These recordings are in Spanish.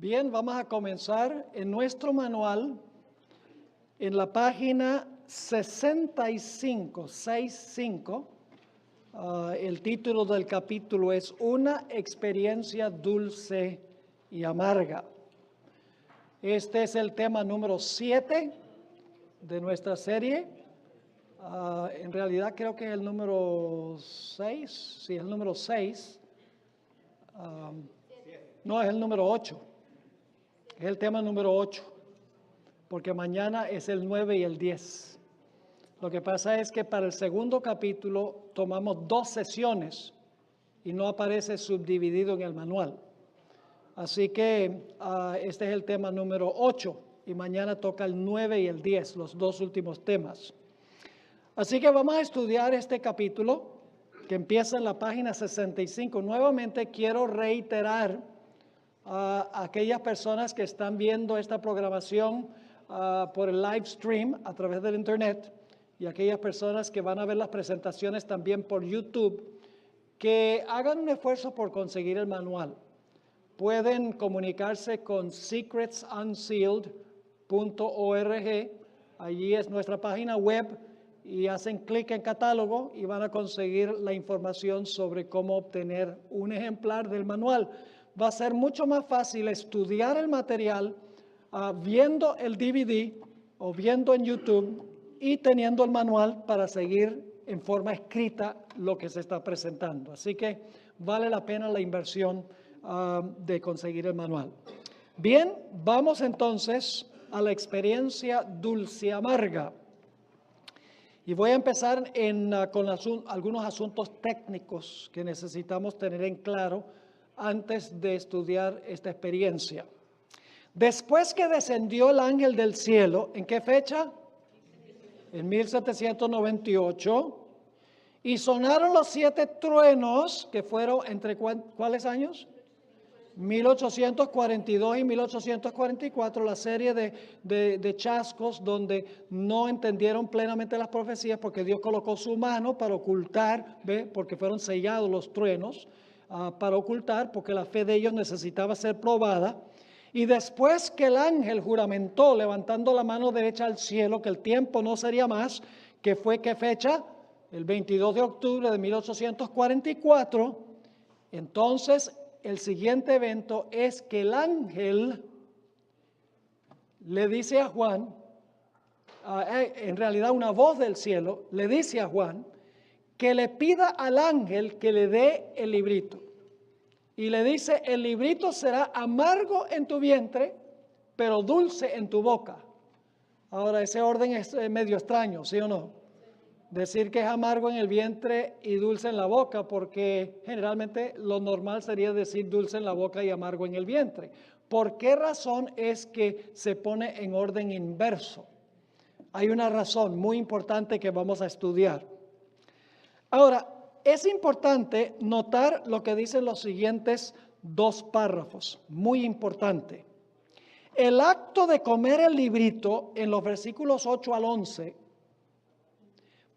Bien, vamos a comenzar en nuestro manual en la página 65. El título del capítulo es Una experiencia dulce y amarga. Este es el tema número 7 de nuestra serie. En realidad creo que es el número 6. Sí, es el número 6. No, es el número 8. Es el tema número 8, porque mañana es el 9 y el 10. Lo que pasa es que para el segundo capítulo tomamos 2 sesiones y no aparece subdividido en el manual. Así que este es el tema número 8 y mañana toca el 9 y el 10, los 2 últimos temas. Así que vamos a estudiar este capítulo que empieza en la página 65. Nuevamente quiero reiterar a aquellas personas que están viendo esta programación por el live stream a través del internet y aquellas personas que van a ver las presentaciones también por YouTube, que hagan un esfuerzo por conseguir el manual. Pueden comunicarse con secretsunsealed.org. Allí es nuestra página web y hacen clic en catálogo y van a conseguir la información sobre cómo obtener un ejemplar del manual. Va a ser mucho más fácil estudiar el material viendo el DVD o viendo en YouTube y teniendo el manual para seguir en forma escrita lo que se está presentando. Así que vale la pena la inversión de conseguir el manual. Bien, vamos entonces a la experiencia dulce amarga. Y voy a empezar con algunos asuntos técnicos que necesitamos tener en claro antes de estudiar esta experiencia. Después que descendió el ángel del cielo, ¿en qué fecha? En 1798. Y sonaron los 7 truenos, que fueron entre ¿cuáles años? 1842 y 1844, la serie de chascos donde no entendieron plenamente las profecías porque Dios colocó su mano para ocultar, porque fueron sellados los truenos, para ocultar, porque la fe de ellos necesitaba ser probada. Y después que el ángel juramentó, levantando la mano derecha al cielo, que el tiempo no sería más, que fue ¿qué fecha? El 22 de octubre de 1844, entonces el siguiente evento es que el ángel le dice a Juan, en realidad una voz del cielo le dice a Juan que le pida al ángel que le dé el librito. Y le dice, el librito será amargo en tu vientre, pero dulce en tu boca. Ahora, ese orden es medio extraño, ¿sí o no? Decir que es amargo en el vientre y dulce en la boca, porque generalmente lo normal sería decir dulce en la boca y amargo en el vientre. ¿Por qué razón es que se pone en orden inverso? Hay una razón muy importante que vamos a estudiar. Ahora, es importante notar lo que dicen los siguientes 2 párrafos, muy importante. El acto de comer el librito en los versículos 8 al 11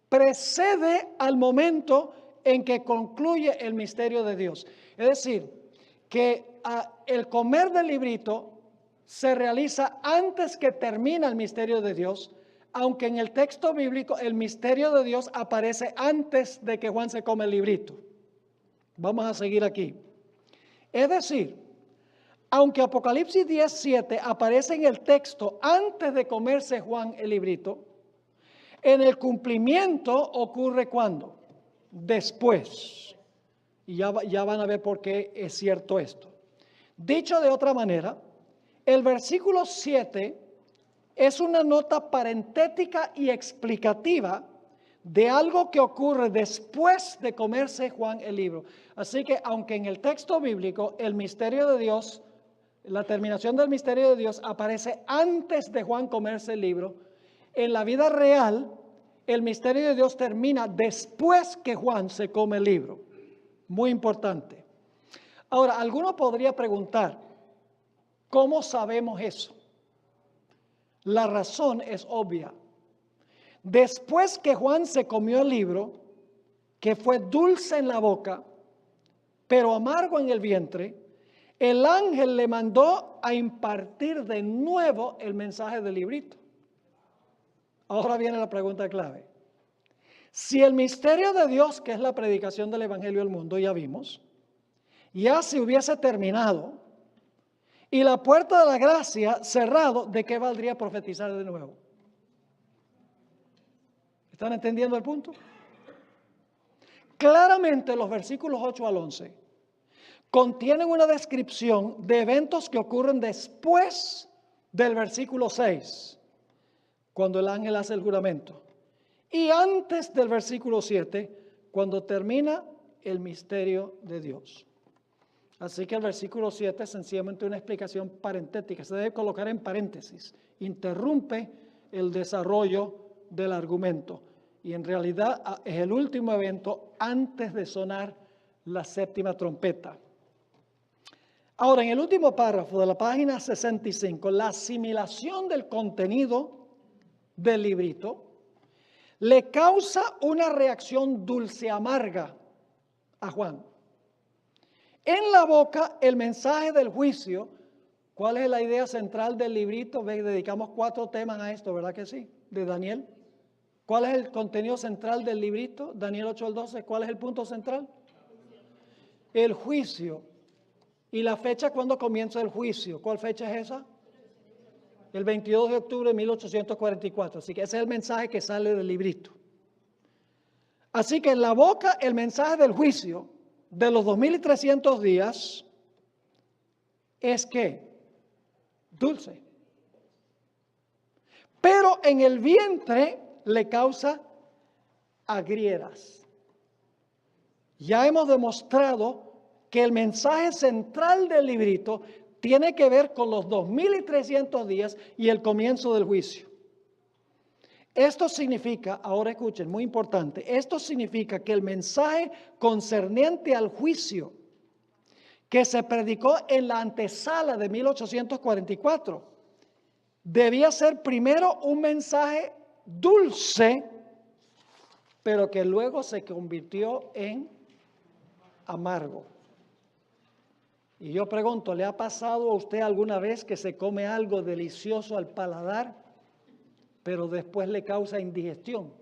precede al momento en que concluye el misterio de Dios. Es decir, que el comer del librito se realiza antes que termina el misterio de Dios, aunque en el texto bíblico el misterio de Dios aparece antes de que Juan se come el librito. Vamos a seguir aquí. Es decir, aunque Apocalipsis 10:7 aparece en el texto antes de comerse Juan el librito, en el cumplimiento ocurre ¿cuándo? Después. Y ya van a ver por qué es cierto esto. Dicho de otra manera, el versículo 7 es una nota parentética y explicativa de algo que ocurre después de comerse Juan el libro. Así que aunque en el texto bíblico el misterio de Dios, la terminación del misterio de Dios aparece antes de Juan comerse el libro, en la vida real el misterio de Dios termina después que Juan se come el libro. Muy importante. Ahora, alguno podría preguntar, ¿cómo sabemos eso? La razón es obvia. Después que Juan se comió el libro, que fue dulce en la boca, pero amargo en el vientre, el ángel le mandó a impartir de nuevo el mensaje del librito. Ahora viene la pregunta clave. Si el misterio de Dios, que es la predicación del Evangelio al mundo, ya vimos, ya se hubiese terminado y la puerta de la gracia cerrado, ¿de qué valdría profetizar de nuevo? ¿Están entendiendo el punto? Claramente los versículos 8 al 11 contienen una descripción de eventos que ocurren después del versículo 6, cuando el ángel hace el juramento, y antes del versículo 7, cuando termina el misterio de Dios. Así que el versículo 7 es sencillamente una explicación parentética, se debe colocar en paréntesis, interrumpe el desarrollo del argumento y en realidad es el último evento antes de sonar la séptima trompeta. Ahora, en el último párrafo de la página 65, la asimilación del contenido del librito le causa una reacción dulce amarga a Juan. En la boca, el mensaje del juicio. ¿Cuál es la idea central del librito? Dedicamos 4 temas a esto, ¿verdad que sí? De Daniel. ¿Cuál es el contenido central del librito? Daniel 8 al 12. ¿Cuál es el punto central? El juicio. ¿Y la fecha cuándo comienza el juicio? ¿Cuál fecha es esa? El 22 de octubre de 1844. Así que ese es el mensaje que sale del librito. Así que en la boca, el mensaje del juicio de los 2300 días es que dulce. Pero en el vientre le causa agrieras. Ya hemos demostrado que el mensaje central del librito tiene que ver con los 2300 días y el comienzo del juicio. Esto significa, ahora escuchen, muy importante, esto significa que el mensaje concerniente al juicio que se predicó en la antesala de 1844 debía ser primero un mensaje dulce, pero que luego se convirtió en amargo. Y yo pregunto, ¿le ha pasado a usted alguna vez que se come algo delicioso al paladar, pero después le causa indigestión?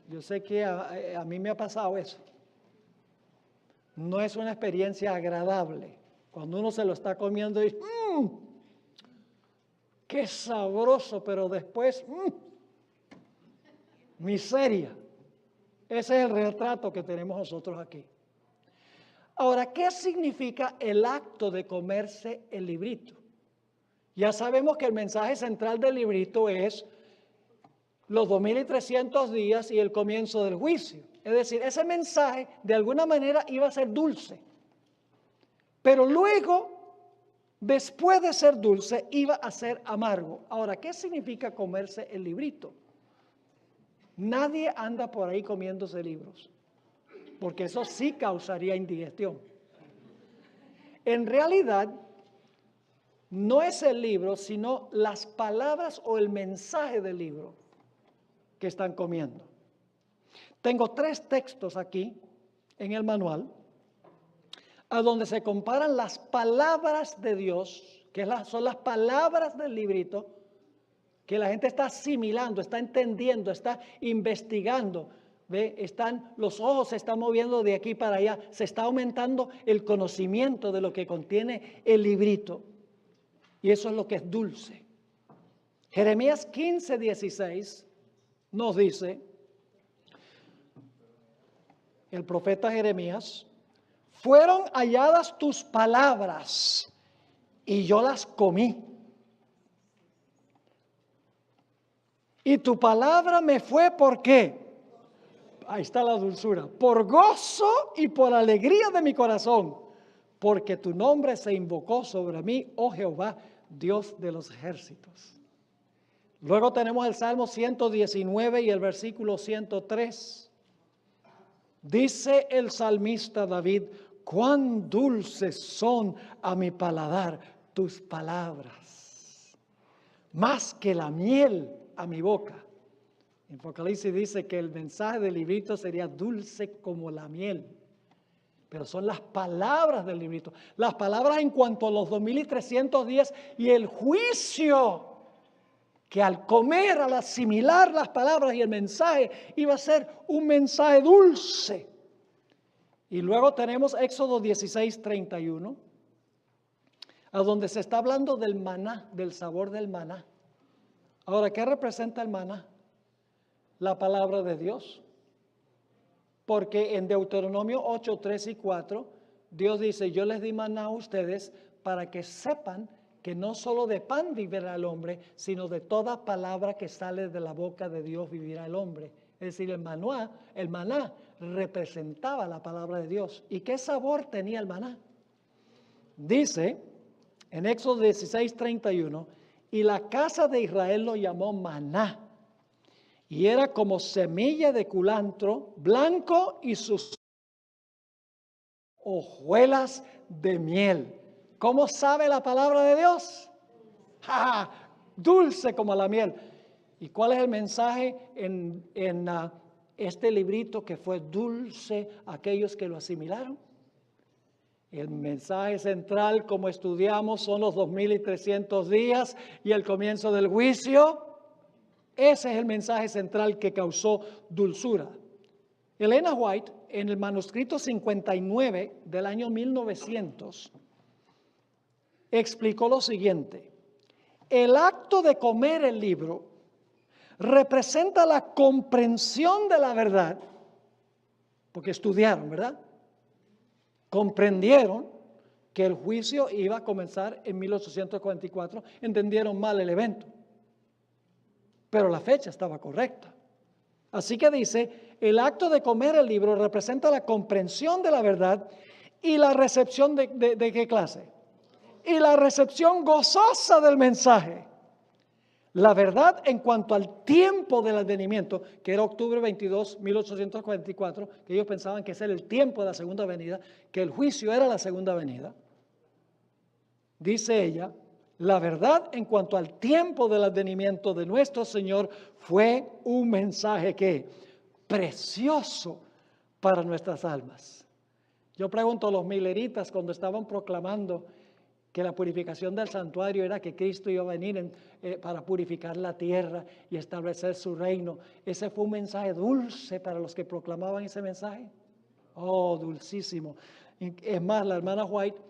Yo sé que a mí me ha pasado eso. No es una experiencia agradable. Cuando uno se lo está comiendo y qué sabroso, pero después, miseria. Ese es el retrato que tenemos nosotros aquí. Ahora, ¿qué significa el acto de comerse el librito? Ya sabemos que el mensaje central del librito es los 2300 días y el comienzo del juicio. Es decir, ese mensaje de alguna manera iba a ser dulce. Pero luego, después de ser dulce, iba a ser amargo. Ahora, ¿qué significa comerse el librito? Nadie anda por ahí comiéndose libros, porque eso sí causaría indigestión. En realidad, no es el libro, sino las palabras o el mensaje del libro que están comiendo. Tengo 3 textos aquí en el manual, a donde se comparan las palabras de Dios, que son las palabras del librito, que la gente está asimilando, está entendiendo, está investigando. ¿Ve? Los ojos se están moviendo de aquí para allá, se está aumentando el conocimiento de lo que contiene el librito. Y eso es lo que es dulce. Jeremías 15:16 nos dice, el profeta Jeremías, fueron halladas tus palabras y yo las comí. Y tu palabra me fue, ¿por qué? Ahí está la dulzura. Por gozo y por alegría de mi corazón, porque tu nombre se invocó sobre mí, oh Jehová, Dios de los ejércitos. Luego tenemos el Salmo 119 y el versículo 103. Dice el salmista David, cuán dulces son a mi paladar tus palabras, más que la miel a mi boca. En Apocalipsis dice que el mensaje del librito sería dulce como la miel. pero son las palabras del librito. Las palabras en cuanto a los 2300 días y el juicio, que al comer, al asimilar las palabras y el mensaje, iba a ser un mensaje dulce. Y luego tenemos Éxodo 16:31, a donde se está hablando del maná, del sabor del maná. Ahora, ¿qué representa el maná? La palabra de Dios. Porque en Deuteronomio 8, 3 y 4, Dios dice, yo les di maná a ustedes para que sepan que no solo de pan vivirá el hombre, sino de toda palabra que sale de la boca de Dios vivirá el hombre. Es decir, el maná representaba la palabra de Dios. ¿Y qué sabor tenía el maná? Dice en Éxodo 16:31, y la casa de Israel lo llamó maná, y era como semilla de culantro blanco y sus hojuelas de miel. ¿Cómo sabe la palabra de Dios? ¡Ja! Dulce como la miel. ¿Y cuál es el mensaje en este librito que fue dulce a aquellos que lo asimilaron? El mensaje central, como estudiamos, son los 2300 días y el comienzo del juicio. Ese es el mensaje central que causó dulzura. Elena White, en el manuscrito 59 del año 1900, explicó lo siguiente: el acto de comer el libro representa la comprensión de la verdad, porque estudiaron, ¿verdad? Comprendieron que el juicio iba a comenzar en 1844, entendieron mal el evento, pero la fecha estaba correcta. Así que dice, el acto de comer el libro representa la comprensión de la verdad y la recepción de ¿qué clase? Y la recepción gozosa del mensaje. La verdad en cuanto al tiempo del advenimiento, que era octubre 22, 1844, que ellos pensaban que ese era el tiempo de la segunda venida, que el juicio era la segunda venida. Dice ella, la verdad en cuanto al tiempo del advenimiento de nuestro Señor fue un mensaje que precioso para nuestras almas. Yo pregunto a los mileritas cuando estaban proclamando que la purificación del santuario era que Cristo iba a venir para purificar la tierra y establecer su reino. ¿Ese fue un mensaje dulce para los que proclamaban ese mensaje? Oh, dulcísimo. Es más, la hermana White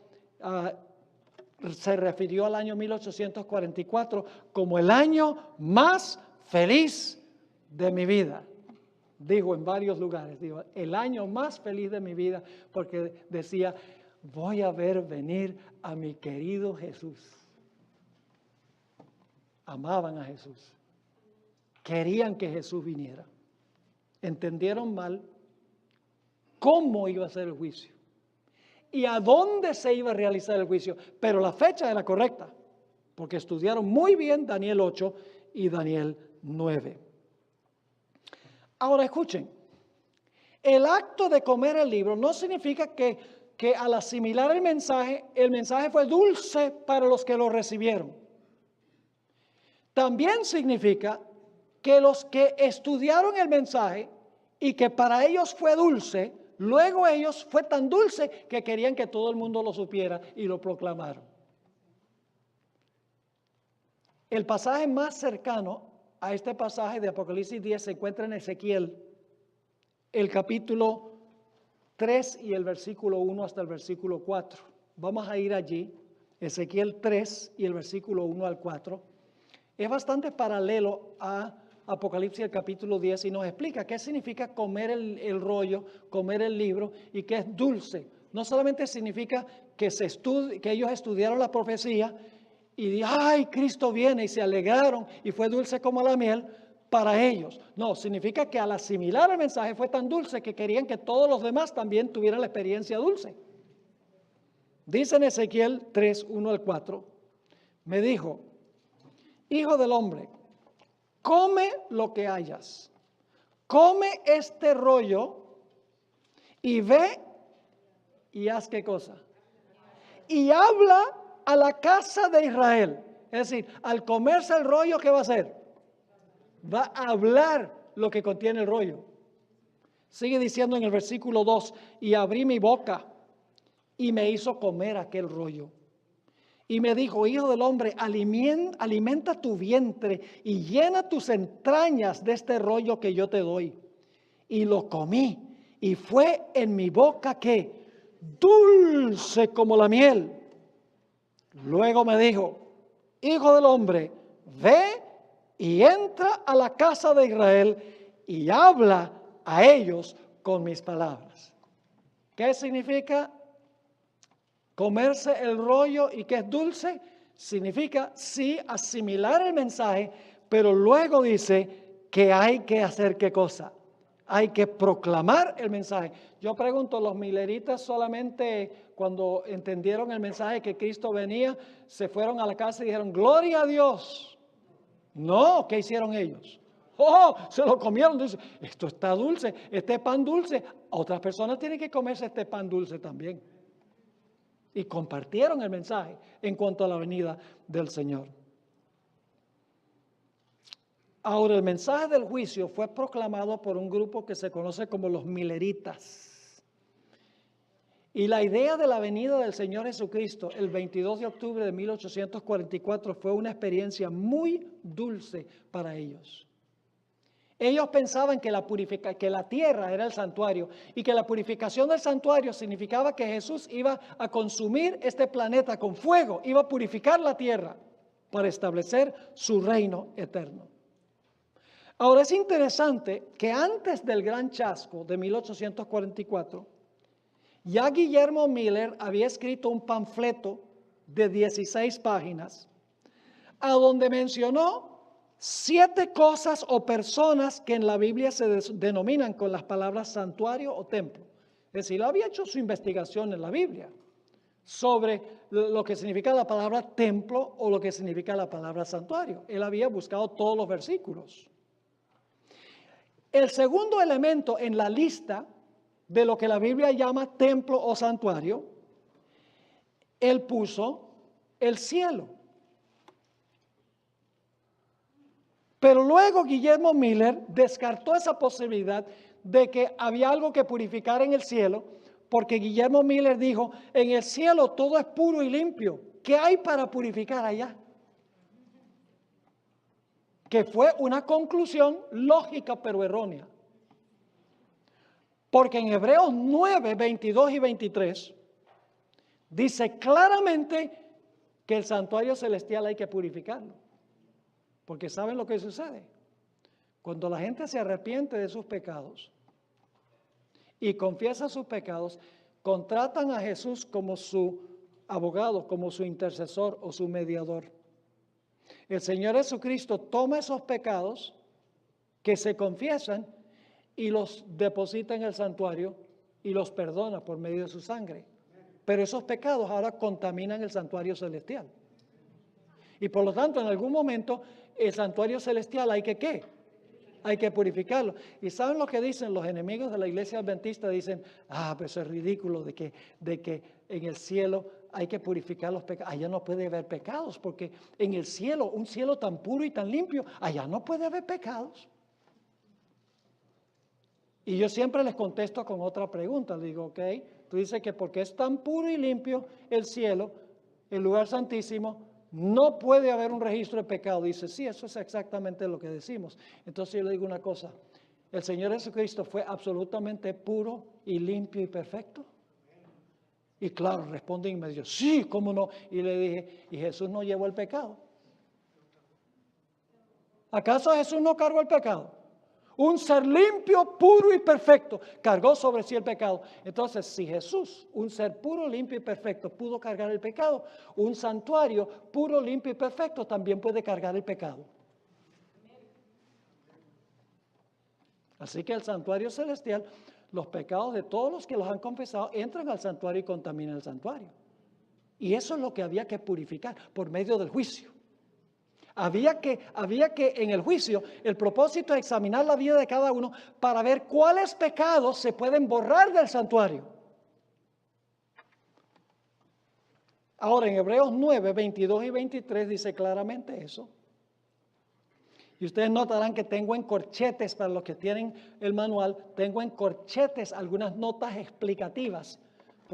se refirió al año 1844 como el año más feliz de mi vida. Dijo en varios lugares, dijo, el año más feliz de mi vida, porque decía, voy a ver venir a mi querido Jesús. Amaban a Jesús. Querían que Jesús viniera. Entendieron mal cómo iba a ser el juicio y a dónde se iba a realizar el juicio. Pero la fecha era correcta, porque estudiaron muy bien Daniel 8 y Daniel 9. Ahora escuchen, el acto de comer el libro no significa que al asimilar el mensaje fue dulce para los que lo recibieron. También significa que los que estudiaron el mensaje y que para ellos fue dulce, luego ellos fue tan dulce que querían que todo el mundo lo supiera y lo proclamaron. El pasaje más cercano a este pasaje de Apocalipsis 10 se encuentra en Ezequiel, el capítulo 3 y el versículo 1 hasta el versículo 4. Vamos a ir allí, Ezequiel 3 y el versículo 1 al 4. Es bastante paralelo a Apocalipsis el capítulo 10 y nos explica qué significa comer el rollo, comer el libro y que es dulce. No solamente significa que ellos estudiaron la profecía y ¡ay, Cristo viene! Y se alegraron y fue dulce como la miel para ellos. No, significa que al asimilar el mensaje fue tan dulce que querían que todos los demás también tuvieran la experiencia dulce. Dice en Ezequiel 3, 1 al 4, me dijo, hijo del hombre, come lo que hayas, come este rollo y ve y haz qué cosa. Y habla a la casa de Israel. Es decir, al comerse el rollo, ¿qué va a hacer? Va a hablar lo que contiene el rollo. Sigue diciendo en el versículo 2, y abrí mi boca y me hizo comer aquel rollo. Y me dijo, hijo del hombre, alimenta tu vientre y llena tus entrañas de este rollo que yo te doy. Y lo comí, y fue en mi boca que dulce como la miel. Luego me dijo, hijo del hombre, ve y entra a la casa de Israel y habla a ellos con mis palabras. ¿Qué significa comerse el rollo y que es dulce? Significa sí asimilar el mensaje, pero luego dice que hay que hacer ¿qué cosa? Hay que proclamar el mensaje. Yo pregunto, ¿los mileritas solamente cuando entendieron el mensaje que Cristo venía, se fueron a la casa y dijeron, gloria a Dios? No, ¿qué hicieron ellos? Oh, se lo comieron. Dice, esto está dulce, este pan dulce. Otras personas tienen que comerse este pan dulce también. Y compartieron el mensaje en cuanto a la venida del Señor. Ahora, el mensaje del juicio fue proclamado por un grupo que se conoce como los mileritas. Y la idea de la venida del Señor Jesucristo el 22 de octubre de 1844 fue una experiencia muy dulce para ellos. Ellos pensaban que la tierra era el santuario y que la purificación del santuario significaba que Jesús iba a consumir este planeta con fuego, iba a purificar la tierra para establecer su reino eterno. Ahora es interesante que antes del gran chasco de 1844, ya Guillermo Miller había escrito un panfleto de 16 páginas a donde mencionó 7 cosas o personas que en la Biblia se denominan con las palabras santuario o templo. Es decir, él había hecho su investigación en la Biblia sobre lo que significa la palabra templo o lo que significa la palabra santuario. Él había buscado todos los versículos. El segundo elemento en la lista de lo que la Biblia llama templo o santuario, él puso el cielo. Pero luego Guillermo Miller descartó esa posibilidad de que había algo que purificar en el cielo, porque Guillermo Miller dijo, en el cielo todo es puro y limpio. ¿Qué hay para purificar allá? Que fue una conclusión lógica pero errónea. Porque en Hebreos 9, 22 y 23 dice claramente que el santuario celestial hay que purificarlo. Porque ¿saben lo que sucede? Cuando la gente se arrepiente de sus pecados y confiesa sus pecados, contratan a Jesús como su abogado, como su intercesor o su mediador. El Señor Jesucristo toma esos pecados que se confiesan y los deposita en el santuario y los perdona por medio de su sangre. Pero esos pecados ahora contaminan el santuario celestial. Y por lo tanto, en algún momento, el santuario celestial hay que ¿qué? Hay que purificarlo. ¿Y saben lo que dicen los enemigos de la iglesia adventista? Dicen, pero eso es ridículo de que en el cielo hay que purificar los pecados. Allá no puede haber pecados, porque en el cielo, un cielo tan puro y tan limpio, allá no puede haber pecados. Y yo siempre les contesto con otra pregunta. Le digo, ok, tú dices que porque es tan puro y limpio el cielo, el lugar santísimo, no puede haber un registro de pecado. Dice, sí, eso es exactamente lo que decimos. Entonces yo le digo una cosa, ¿el Señor Jesucristo fue absolutamente puro y limpio y perfecto? Y claro, responde y me dijo, sí, ¿cómo no? Y le dije, ¿y Jesús no llevó el pecado? ¿Acaso Jesús no cargó el pecado? Un ser limpio, puro y perfecto, cargó sobre sí el pecado. Entonces, si Jesús, un ser puro, limpio y perfecto, pudo cargar el pecado, un santuario puro, limpio y perfecto también puede cargar el pecado. Así que el santuario celestial, los pecados de todos los que los han confesado entran al santuario y contaminan el santuario. Y eso es lo que había que purificar por medio del juicio. Había que en el juicio, el propósito es examinar la vida de cada uno para ver cuáles pecados se pueden borrar del santuario. Ahora en Hebreos 9, 22 y 23 dice claramente eso. Y ustedes notarán que tengo en corchetes, para los que tienen el manual, tengo en corchetes algunas notas explicativas.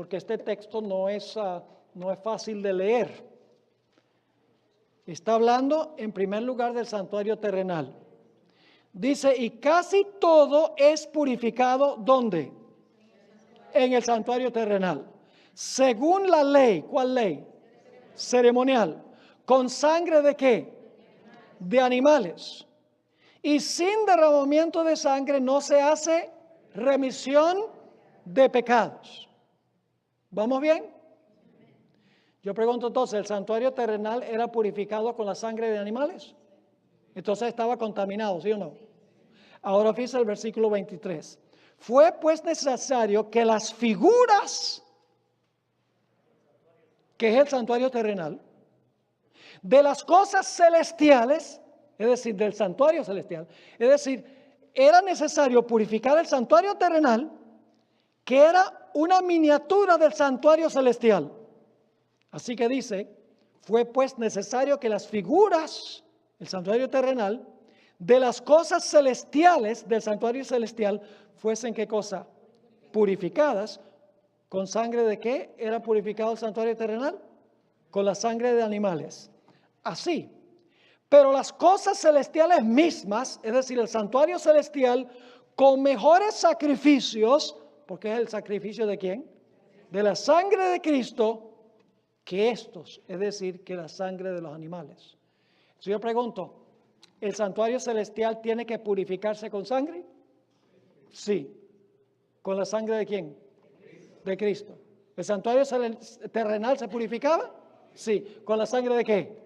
porque este texto no es fácil de leer. Está hablando en primer lugar del santuario terrenal. Dice, y casi todo es purificado, ¿dónde? En el santuario terrenal. Según la ley, ¿cuál ley? Ceremonial. ¿Con sangre de qué? De animales. Y sin derramamiento de sangre no se hace remisión de pecados. ¿Vamos bien? Yo pregunto entonces, ¿el santuario terrenal era purificado con la sangre de animales? Entonces estaba contaminado, ¿sí o no? Ahora fíjense el versículo 23. Fue pues necesario que las figuras, que es el santuario terrenal, de las cosas celestiales, es decir, del santuario celestial, es decir, era necesario purificar el santuario terrenal, que era una miniatura del santuario celestial. Así que dice, fue pues necesario que las figuras, el santuario terrenal, de las cosas celestiales del santuario celestial, fuesen ¿qué cosa? Purificadas. ¿Con sangre de qué era purificado el santuario terrenal? Con la sangre de animales. Así. Pero las cosas celestiales mismas, es decir, el santuario celestial, con mejores sacrificios, porque es el sacrificio de quién? De la sangre de Cristo, que estos, es decir, que la sangre de los animales. Si yo pregunto, ¿el santuario celestial tiene que purificarse con sangre? Sí. ¿Con la sangre de quién? De Cristo. ¿El santuario terrenal se purificaba? Sí. ¿Con la sangre de qué?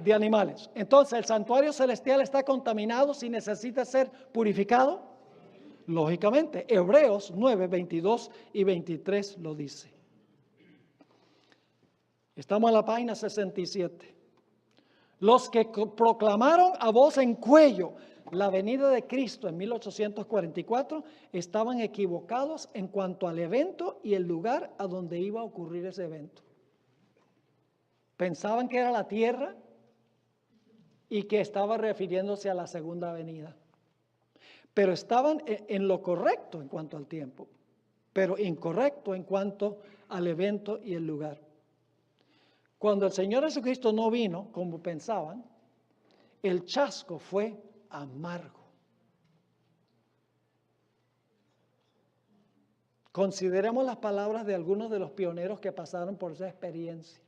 De animales. Entonces, ¿el santuario celestial está contaminado si necesita ser purificado? Lógicamente. Hebreos 9, 22 y 23 lo dice. Estamos en la página 67. Los que proclamaron a voz en cuello la venida de Cristo en 1844 estaban equivocados en cuanto al evento y el lugar a donde iba a ocurrir ese evento. Pensaban que era la tierra y que estaba refiriéndose a la segunda venida. Pero estaban en lo correcto en cuanto al tiempo, pero incorrecto en cuanto al evento y el lugar. Cuando el Señor Jesucristo no vino, como pensaban, el chasco fue amargo. Consideremos las palabras de algunos de los pioneros que pasaron por esa experiencia.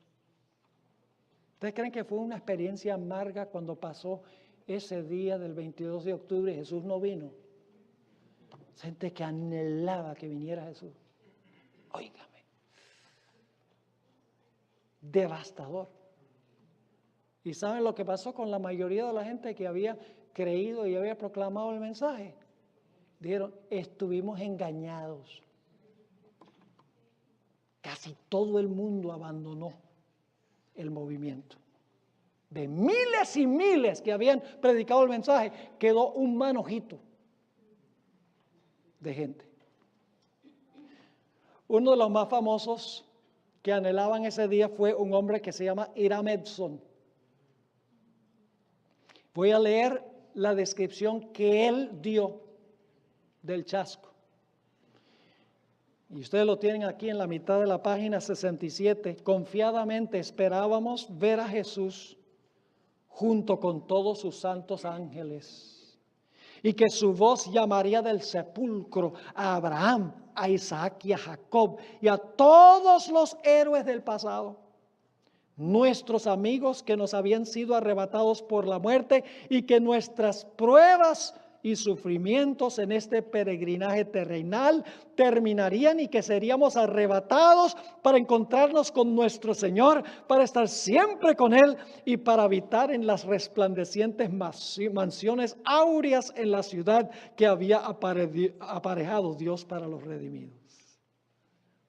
¿Ustedes creen que fue una experiencia amarga cuando pasó ese día del 22 de octubre y Jesús no vino? Gente que anhelaba que viniera Jesús. Óigame. Devastador. ¿Y saben lo que pasó con la mayoría de la gente que había creído y había proclamado el mensaje? Dijeron, estuvimos engañados. Casi todo el mundo abandonó el movimiento. De miles y miles que habían predicado el mensaje, quedó un manojito de gente. Uno de los más famosos que anhelaban ese día fue un hombre que se llama Hiram Edson. Voy a leer la descripción que él dio del chasco. Y ustedes lo tienen aquí en la mitad de la página 67. Confiadamente esperábamos ver a Jesús junto con todos sus santos ángeles, y que su voz llamaría del sepulcro a Abraham, a Isaac y a Jacob y a todos los héroes del pasado, nuestros amigos que nos habían sido arrebatados por la muerte, y que nuestras pruebas y sufrimientos en este peregrinaje terrenal terminarían y que seríamos arrebatados para encontrarnos con nuestro Señor, para estar siempre con Él y para habitar en las resplandecientes mansiones áureas en la ciudad que había aparejado Dios para los redimidos.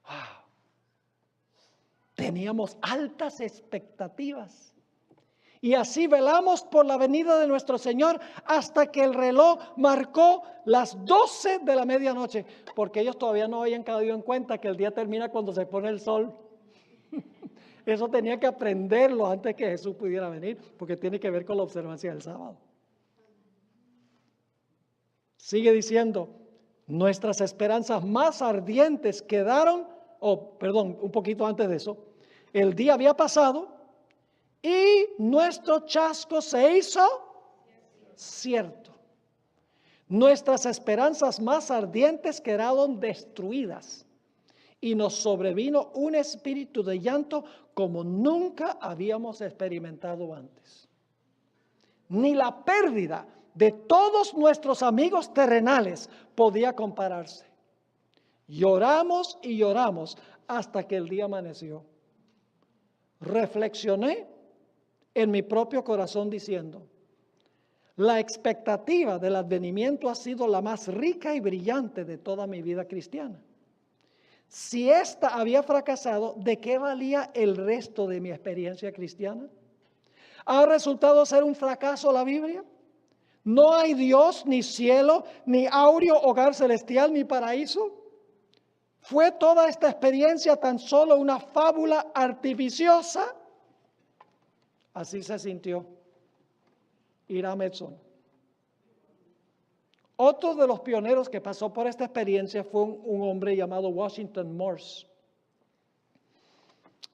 ¡Wow! Teníamos altas expectativas. Y así velamos por la venida de nuestro Señor hasta que el reloj marcó las 12 de la medianoche, porque ellos todavía no habían caído en cuenta que el día termina cuando se pone el sol. Eso tenía que aprenderlo antes que Jesús pudiera venir, porque tiene que ver con la observancia del sábado. Sigue diciendo, nuestras esperanzas más ardientes quedaron un poquito antes de eso, el día había pasado y nuestro chasco se hizo cierto. Nuestras esperanzas más ardientes quedaron destruidas y nos sobrevino un espíritu de llanto como nunca habíamos experimentado antes. Ni la pérdida de todos nuestros amigos terrenales podía compararse. Lloramos y lloramos hasta que el día amaneció. Reflexioné en mi propio corazón diciendo: la expectativa del advenimiento ha sido la más rica y brillante de toda mi vida cristiana. Si ésta había fracasado, ¿de qué valía el resto de mi experiencia cristiana? ¿Ha resultado ser un fracaso la Biblia? ¿No hay Dios, ni cielo, ni áureo hogar celestial, ni paraíso? ¿Fue toda esta experiencia tan solo una fábula artificiosa? Así se sintió Hiram Edson. Otro de los pioneros que pasó por esta experiencia fue un hombre llamado Washington Morse.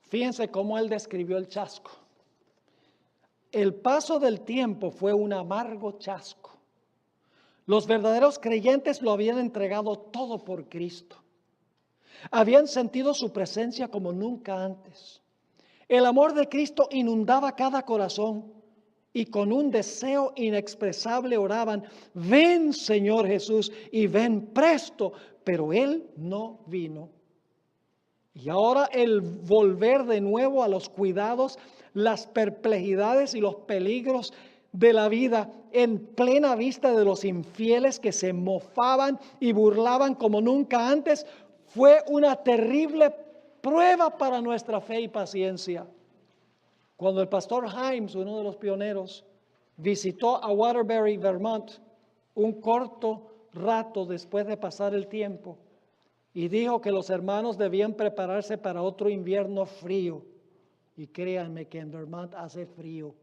Fíjense cómo él describió el chasco. El paso del tiempo fue un amargo chasco. Los verdaderos creyentes lo habían entregado todo por Cristo. Habían sentido su presencia como nunca antes. El amor de Cristo inundaba cada corazón y con un deseo inexpresable oraban: ven, Señor Jesús, y ven presto. Pero Él no vino. Y ahora el volver de nuevo a los cuidados, las perplejidades y los peligros de la vida en plena vista de los infieles que se mofaban y burlaban como nunca antes, fue una terrible prueba para nuestra fe y paciencia. Cuando el pastor Himes, uno de los pioneros, visitó a Waterbury, Vermont, un corto rato después de pasar el tiempo, y dijo que los hermanos debían prepararse para otro invierno frío. Y créanme que en Vermont hace frío.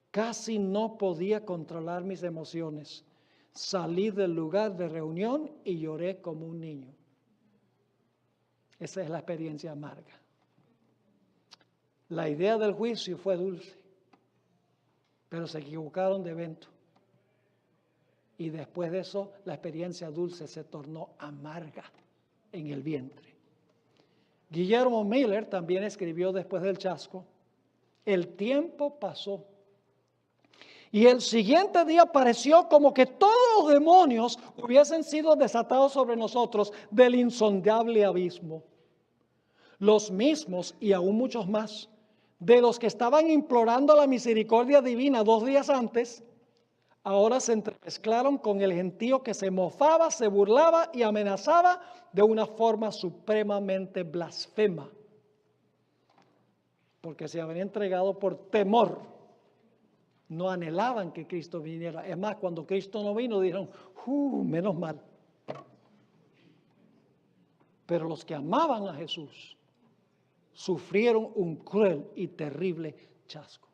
Casi no podía controlar mis emociones. Salí del lugar de reunión y lloré como un niño. Esa es la experiencia amarga. La idea del juicio fue dulce, pero se equivocaron de evento. Y después de eso, la experiencia dulce se tornó amarga en el vientre. Guillermo Miller también escribió después del chasco: el tiempo pasó y el siguiente día pareció como que todos los demonios hubiesen sido desatados sobre nosotros del insondable abismo. Los mismos y aún muchos más de los que estaban implorando la misericordia divina 2 días antes, ahora se entremezclaron con el gentío que se mofaba, se burlaba y amenazaba de una forma supremamente blasfema, porque se habían entregado por temor. No anhelaban que Cristo viniera. Es más, cuando Cristo no vino, dijeron: menos mal. Pero los que amaban a Jesús sufrieron un cruel y terrible chasco.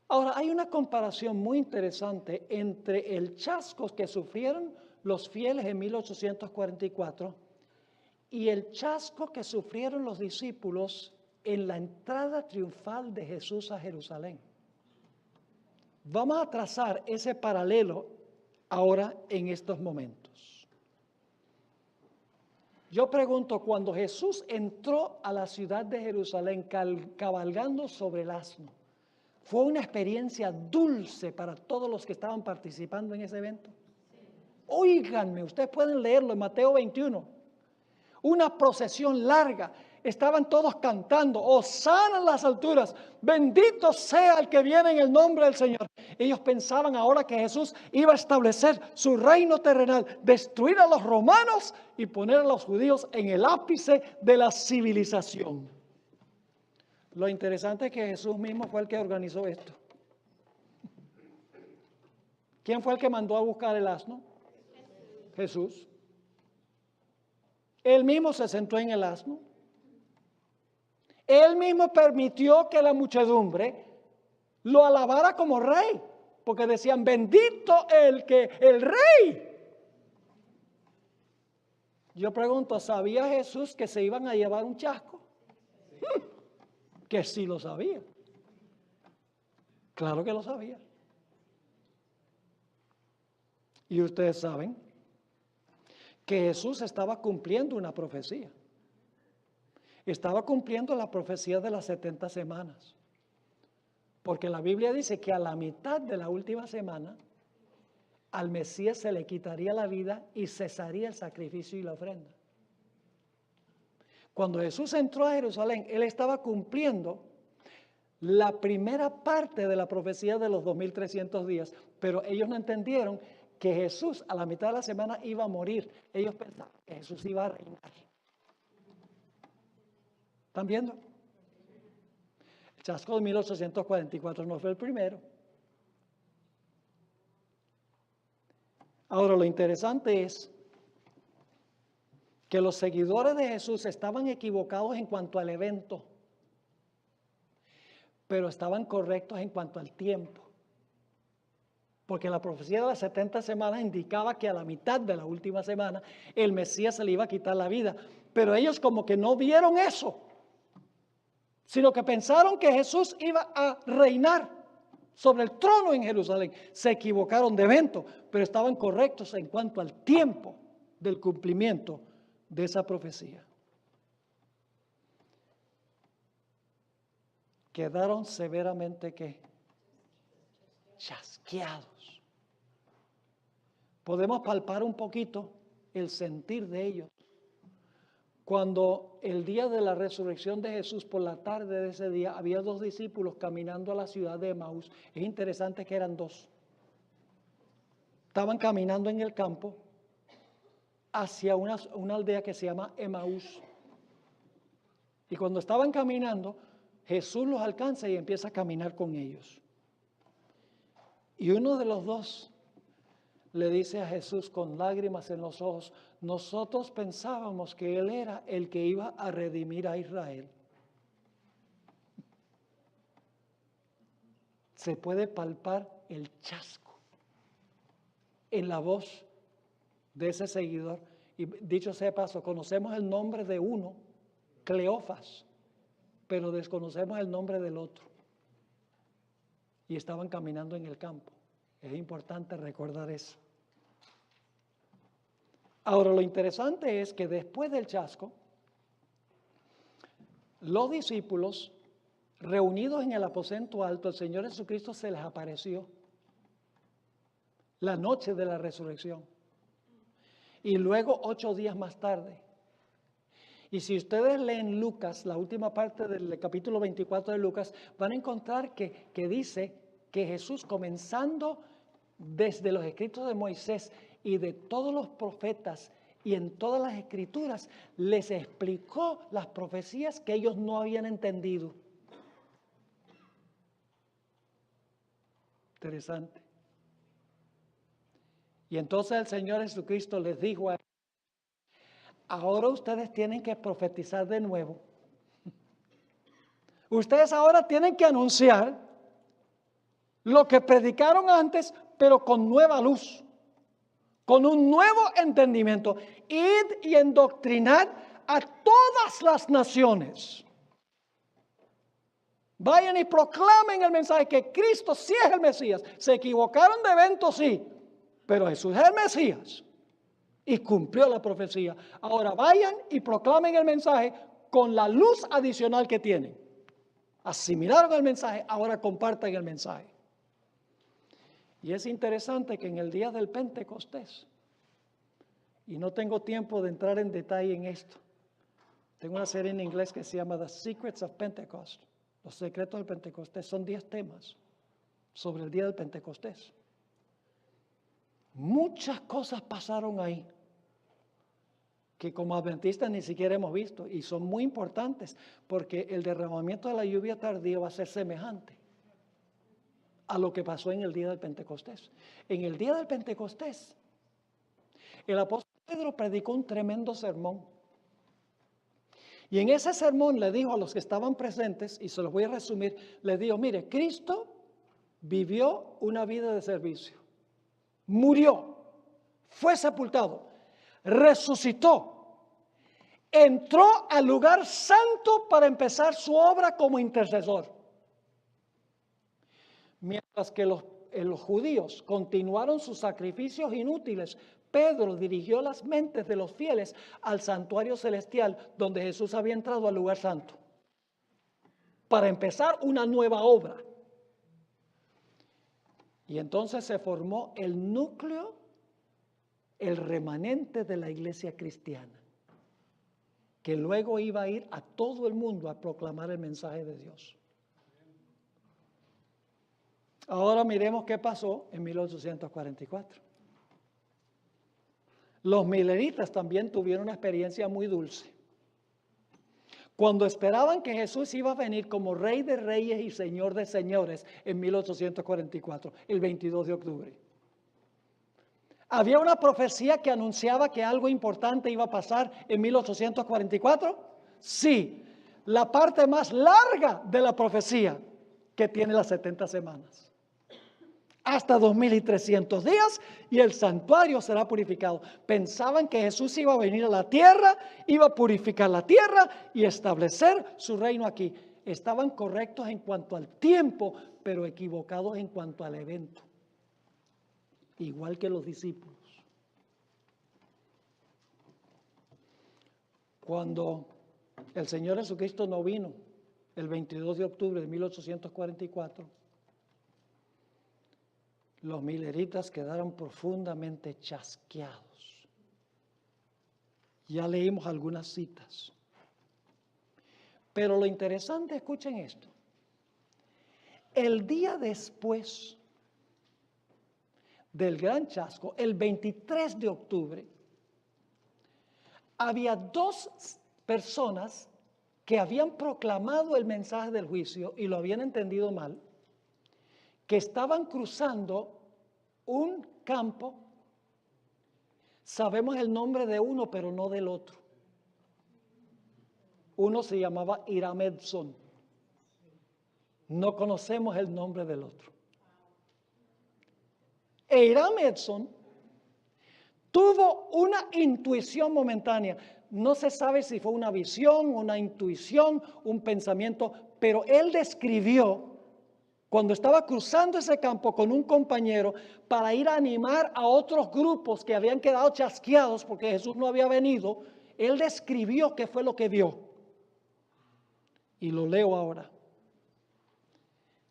Ahora, hay una comparación muy interesante entre el chasco que sufrieron los fieles en 1844 y el chasco que sufrieron los discípulos en la entrada triunfal de Jesús a Jerusalén. Vamos a trazar ese paralelo ahora en estos momentos. Yo pregunto, cuando Jesús entró a la ciudad de Jerusalén cabalgando sobre el asno, ¿fue una experiencia dulce para todos los que estaban participando en ese evento? Óiganme, ustedes pueden leerlo en Mateo 21. Una procesión larga. Estaban todos cantando: Hosana en las alturas, bendito sea el que viene en el nombre del Señor. Ellos pensaban ahora que Jesús iba a establecer su reino terrenal, destruir a los romanos y poner a los judíos en el ápice de la civilización. Lo interesante es que Jesús mismo fue el que organizó esto. ¿Quién fue el que mandó a buscar el asno? Jesús. Él mismo se sentó en el asno. Él mismo permitió que la muchedumbre lo alabara como rey, porque decían: bendito el rey. Yo pregunto, ¿sabía Jesús que se iban a llevar un chasco? Que sí lo sabía. Claro que lo sabía. Y ustedes saben que Jesús estaba cumpliendo una profecía. Estaba cumpliendo la profecía de las 70 semanas. Porque la Biblia dice que a la mitad de la última semana, al Mesías se le quitaría la vida y cesaría el sacrificio y la ofrenda. Cuando Jesús entró a Jerusalén, Él estaba cumpliendo la primera parte de la profecía de los 2300 días, pero ellos no entendieron que Jesús a la mitad de la semana iba a morir. Ellos pensaban que Jesús iba a reinar. ¿Están viendo? El chasco de 1844 no fue el primero. Ahora, lo interesante es que los seguidores de Jesús estaban equivocados en cuanto al evento, pero estaban correctos en cuanto al tiempo. Porque la profecía de las 70 semanas indicaba que a la mitad de la última semana el Mesías se le iba a quitar la vida. Pero ellos como que no vieron eso, sino que pensaron que Jesús iba a reinar sobre el trono en Jerusalén. Se equivocaron de evento, pero estaban correctos en cuanto al tiempo del cumplimiento de esa profecía. Quedaron severamente ¿qué? Chasqueados. Podemos palpar un poquito el sentir de ellos. Cuando el día de la resurrección de Jesús, por la tarde de ese día, había 2 discípulos caminando a la ciudad de Emaús. Es interesante que eran 2. Estaban caminando en el campo hacia una aldea que se llama Emaús. Y cuando estaban caminando, Jesús los alcanza y empieza a caminar con ellos. Y uno de los 2 le dice a Jesús con lágrimas en los ojos: nosotros pensábamos que Él era el que iba a redimir a Israel. Se puede palpar el chasco en la voz de ese seguidor. Y dicho sea de paso, conocemos el nombre de uno, Cleofas, pero desconocemos el nombre del otro. Y estaban caminando en el campo. Es importante recordar eso. Ahora, lo interesante es que después del chasco, los discípulos reunidos en el aposento alto, el Señor Jesucristo se les apareció la noche de la resurrección. Y luego 8 días más tarde. Y si ustedes leen Lucas, la última parte del capítulo 24 de Lucas, van a encontrar que dice que Jesús, comenzando desde los escritos de Moisés y de todos los profetas y en todas las escrituras, les explicó las profecías que ellos no habían entendido. Interesante. Y entonces el Señor Jesucristo les dijo a ellos: ahora ustedes tienen que profetizar de nuevo. Ustedes ahora tienen que anunciar lo que predicaron antes, pero con nueva luz, con un nuevo entendimiento. Id y endoctrinad a todas las naciones. Vayan y proclamen el mensaje que Cristo sí es el Mesías. Se equivocaron de evento, sí, pero Jesús es el Mesías y cumplió la profecía. Ahora vayan y proclamen el mensaje con la luz adicional que tienen. Asimilaron el mensaje, ahora compartan el mensaje. Y es interesante que en el día del Pentecostés, y no tengo tiempo de entrar en detalle en esto, tengo una serie en inglés que se llama The Secrets of Pentecost, los secretos del Pentecostés. Son 10 temas sobre el día del Pentecostés. Muchas cosas pasaron ahí que como adventistas ni siquiera hemos visto, y son muy importantes porque el derramamiento de la lluvia tardía va a ser semejante a lo que pasó en el día del Pentecostés. En el día del Pentecostés, el apóstol Pedro predicó un tremendo sermón. Y en ese sermón le dijo a los que estaban presentes, y se los voy a resumir, le dijo: mire, Cristo vivió una vida de servicio, murió, fue sepultado, resucitó entró al lugar santo para empezar su obra como intercesor. Mientras que los judíos continuaron sus sacrificios inútiles, Pedro dirigió las mentes de los fieles al santuario celestial donde Jesús había entrado al lugar santo para empezar una nueva obra. Y entonces se formó el núcleo, el remanente de la iglesia cristiana, que luego iba a ir a todo el mundo a proclamar el mensaje de Dios. Ahora miremos qué pasó en 1844. Los mileritas también tuvieron una experiencia muy dulce. Cuando esperaban que Jesús iba a venir como Rey de Reyes y Señor de Señores en 1844, el 22 de octubre. ¿Había una profecía que anunciaba que algo importante iba a pasar en 1844? Sí, la parte más larga de la profecía, que tiene las 70 semanas. Hasta 2300 días y el santuario será purificado. Pensaban que Jesús iba a venir a la tierra, iba a purificar la tierra y establecer su reino aquí. Estaban correctos en cuanto al tiempo, pero equivocados en cuanto al evento. Igual que los discípulos. Cuando el Señor Jesucristo no vino el 22 de octubre de 1844, los mileritas quedaron profundamente chasqueados. Ya leímos algunas citas. Pero lo interesante, escuchen esto. El día después del gran chasco, el 23 de octubre, había dos personas que habían proclamado el mensaje del juicio y lo habían entendido mal, que estaban cruzando un campo. Sabemos el nombre de uno, pero no del otro. Uno se llamaba Hiram Edson. No conocemos el nombre del otro. Hiram Edson tuvo una intuición momentánea. No se sabe si fue una visión, una intuición, un pensamiento, pero él describió cuando estaba cruzando ese campo con un compañero para ir a animar a otros grupos que habían quedado chasqueados porque Jesús no había venido, él describió qué fue lo que vio. Y lo leo ahora.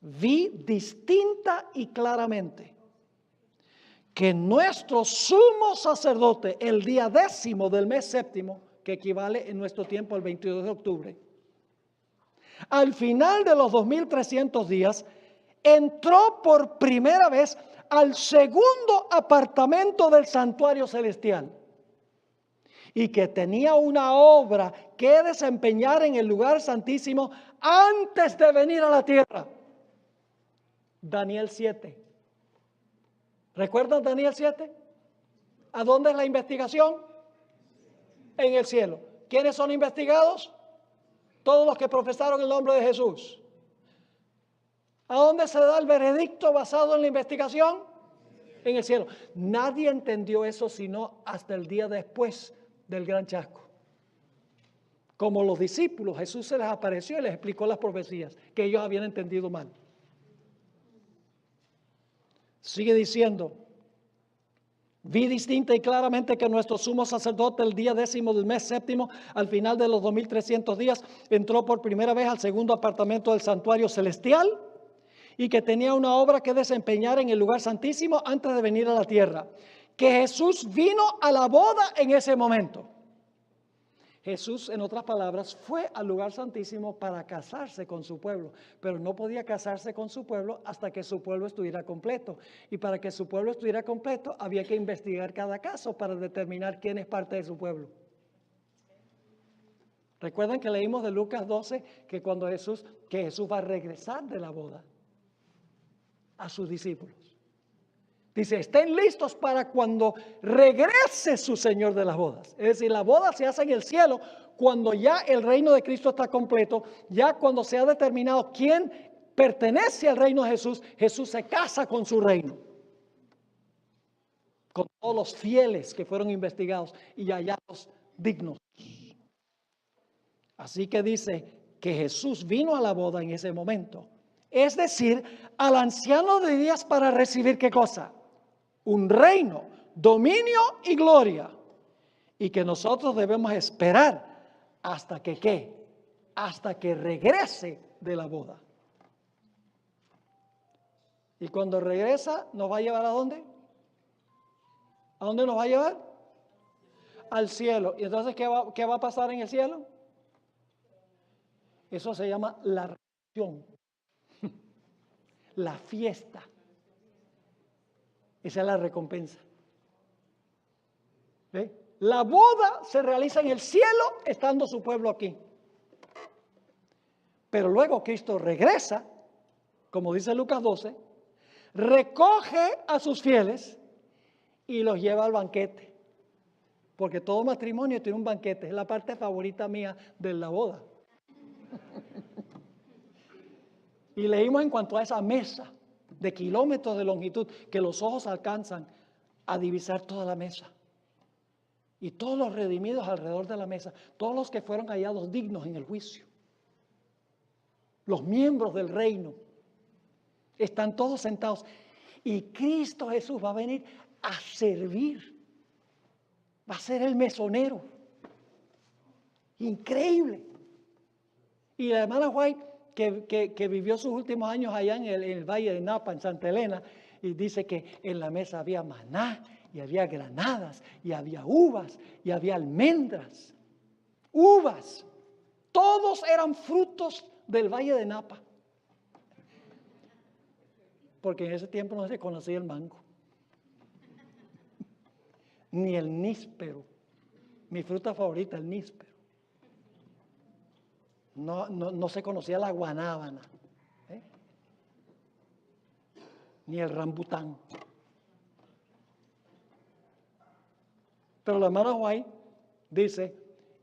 Vi distinta y claramente que nuestro sumo sacerdote, el día 10º del mes séptimo, que equivale en nuestro tiempo al 22 de octubre, al final de los 2300 días, entró por primera vez al segundo apartamento del santuario celestial y que tenía una obra que desempeñar en el lugar santísimo antes de venir a la tierra. Daniel 7. ¿Recuerdan Daniel 7? ¿A dónde es la investigación? En el cielo. ¿Quiénes son investigados? Todos los que profesaron el nombre de Jesús. ¿A dónde se da el veredicto basado en la investigación? En el cielo. Nadie entendió eso sino hasta el día después del gran chasco. Como los discípulos, Jesús se les apareció y les explicó las profecías que ellos habían entendido mal. Sigue diciendo, vi distinta y claramente que nuestro sumo sacerdote el día 10º del mes séptimo, al final de los 2300 días, entró por primera vez al segundo apartamento del santuario celestial y que tenía una obra que desempeñar en el lugar santísimo antes de venir a la tierra. Que Jesús vino a la boda en ese momento. Jesús, en otras palabras, fue al lugar santísimo para casarse con su pueblo, pero no podía casarse con su pueblo hasta que su pueblo estuviera completo. Y para que su pueblo estuviera completo, había que investigar cada caso para determinar quién es parte de su pueblo. Recuerdan que leímos de Lucas 12 que cuando Jesús va a regresar de la boda a sus discípulos. Dice, estén listos para cuando regrese su Señor de las bodas. Es decir, la boda se hace en el cielo cuando ya el reino de Cristo está completo, ya cuando se ha determinado quién pertenece al reino de Jesús, Jesús se casa con su reino. Con todos los fieles que fueron investigados y hallados dignos. Así que dice que Jesús vino a la boda en ese momento. Es decir, al anciano de días para recibir ¿qué cosa? Un reino, dominio y gloria. Y que nosotros debemos esperar hasta que ¿qué? Hasta que regrese de la boda. Y cuando regresa, ¿nos va a llevar a dónde? ¿A dónde nos va a llevar? Al cielo. ¿Y entonces qué va a pasar en el cielo? Eso se llama la resurrección, la fiesta. Esa es la recompensa. ¿Ve? La boda se realiza en el cielo estando su pueblo aquí. Pero luego Cristo regresa, como dice Lucas 12, recoge a sus fieles y los lleva al banquete. Porque todo matrimonio tiene un banquete. Es la parte favorita mía de la boda. Y leímos en cuanto a esa mesa de kilómetros de longitud que los ojos alcanzan a divisar toda la mesa. Y todos los redimidos alrededor de la mesa, todos los que fueron hallados dignos en el juicio, los miembros del reino, están todos sentados. Y Cristo Jesús va a venir a servir. Va a ser el mesonero. Increíble. Y la hermana White, que vivió sus últimos años allá en el Valle de Napa, en Santa Elena, y dice que en la mesa había maná, y había granadas, y había uvas, y había almendras. Uvas. Todos eran frutos del Valle de Napa. Porque en ese tiempo no se conocía el mango. Ni el níspero. Mi fruta favorita, el níspero. No se conocía la guanábana, ni el rambután. Pero la hermana White dice,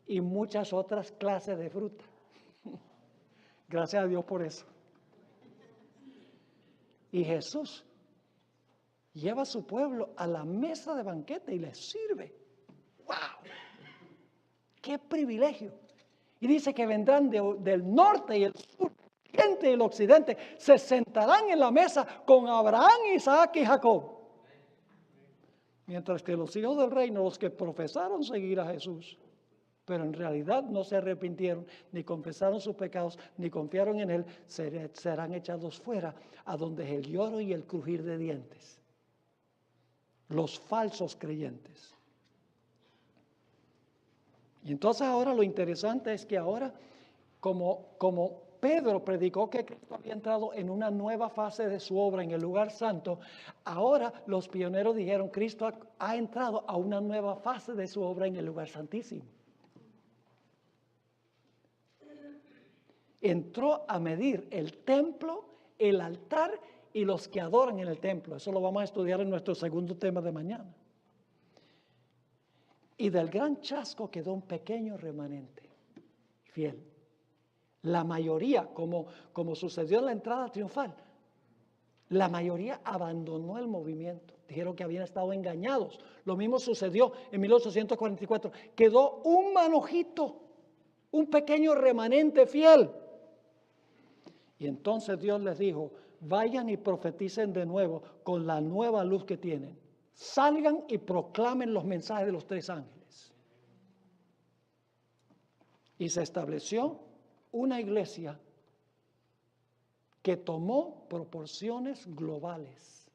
y muchas otras clases de fruta. Gracias a Dios por eso. Y Jesús lleva a su pueblo a la mesa de banquete y les sirve. ¡Wow! ¡Qué privilegio! Y dice que vendrán del norte y el sur, el oriente y el occidente, se sentarán en la mesa con Abraham, Isaac y Jacob. Mientras que los hijos del reino, los que profesaron seguir a Jesús, pero en realidad no se arrepintieron, ni confesaron sus pecados, ni confiaron en Él, serán echados fuera, a donde es el lloro y el crujir de dientes. Los falsos creyentes. Y entonces ahora lo interesante es que ahora, como Pedro predicó que Cristo había entrado en una nueva fase de su obra en el lugar santo, ahora los pioneros dijeron, Cristo ha entrado a una nueva fase de su obra en el lugar santísimo. Entró a medir el templo, el altar y los que adoran en el templo. Eso lo vamos a estudiar en nuestro segundo tema de mañana. Y del gran chasco quedó un pequeño remanente fiel. La mayoría, como sucedió en la entrada triunfal, la mayoría abandonó el movimiento. Dijeron que habían estado engañados. Lo mismo sucedió en 1844. Quedó un manojito, un pequeño remanente fiel. Y entonces Dios les dijo, vayan y profeticen de nuevo con la nueva luz que tienen. Salgan y proclamen los mensajes de los 3 ángeles. Y se estableció una iglesia que tomó proporciones globales.